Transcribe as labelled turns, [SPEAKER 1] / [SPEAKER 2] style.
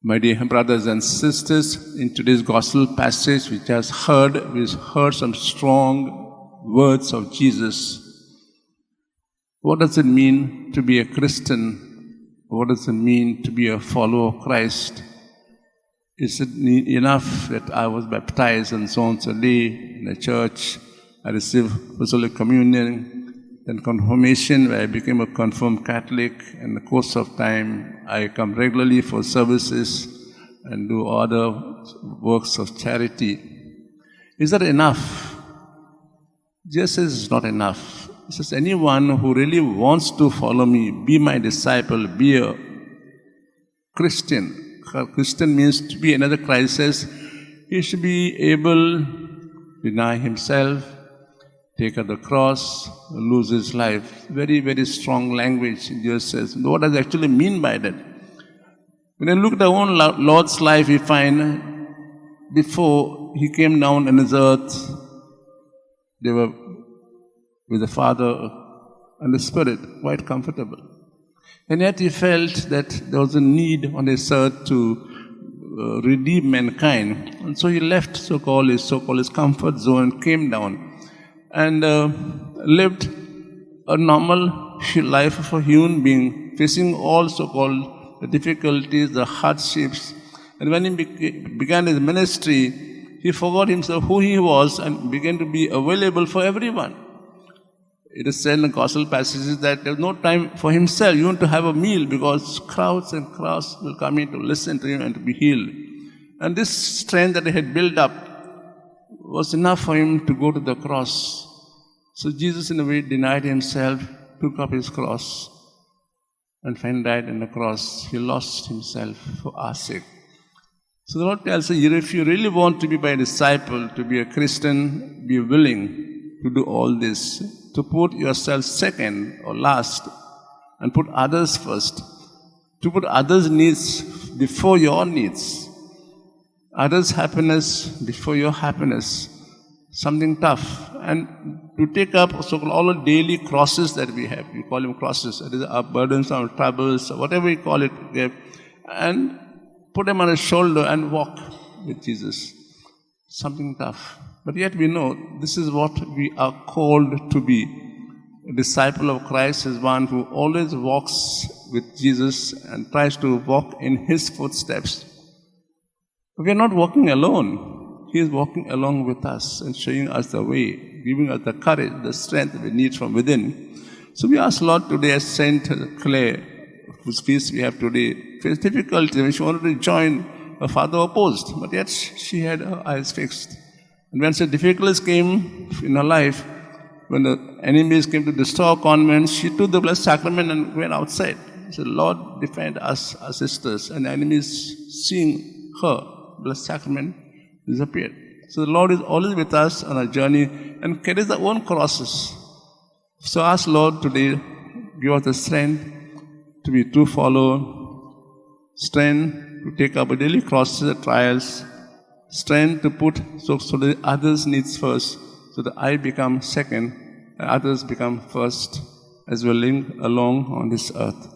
[SPEAKER 1] My dear brothers and sisters, in today's gospel passage we've heard some strong words of Jesus. What does it mean to be a Christian? What does it mean to be a follower of Christ? Is it enough that I was baptized on so-and-so day in a church? I received Basilica communion, then confirmation where I became a confirmed Catholic. In the course of time, I come regularly for services and do other works of charity. Is that enough? Jesus says it's not enough. He says anyone who really wants to follow me, be my disciple, be a Christian. Christian means to be another Christ says he should be able to deny himself, take up the cross, lose his life. Very, very strong language. Jesus says. What does it actually mean by that? When I look at our own Lord's life, we find before he came down on his earth, they were with the Father and the Spirit, quite comfortable. And yet he felt that there was a need on this earth to redeem mankind. And so he left so-called his comfort zone and came down and lived a normal life of a human being, facing all so-called the difficulties, the hardships. And when he began his ministry, he forgot himself who he was and began to be available for everyone. It is said in the gospel passages that there was no time for himself, even to have a meal, because crowds and crowds will come in to listen to him and to be healed. And this strength that he had built up was enough for him to go to the cross. So Jesus, in a way, denied himself, took up his cross, and finally died on the cross. He lost himself for our sake. So the Lord tells us, if you really want to be my disciple, to be a Christian, be willing to do all this, to put yourself second or last and put others first, to put others' needs before your needs, others' happiness before your happiness, something tough, and to take up so-called all the daily crosses that we have. We call them crosses, that is our burdens, our troubles, whatever we call it, and put them on his shoulder and walk with Jesus. Something tough. But yet we know this is what we are called to be. A disciple of Christ is one who always walks with Jesus and tries to walk in his footsteps. But we are not walking alone. He is walking along with us and showing us the way, giving us the courage, the strength we need from within. So we ask Lord today as Saint Clare, whose feast we have today, faced difficulty when she wanted to join, her father opposed, but yet she had her eyes fixed. And when such difficulties came in her life, when the enemies came to destroy our convent, she took the Blessed Sacrament and went outside. She said, Lord, defend us, our sisters. And the enemies, seeing her, Blessed Sacrament, disappeared. So the Lord is always with us on our journey and carries our own crosses. So ask Lord today, give us the strength to be true follower, strength to take up daily crosses and trials, strength to put so that others' needs first, so that I become second and others become first as we link along on this earth.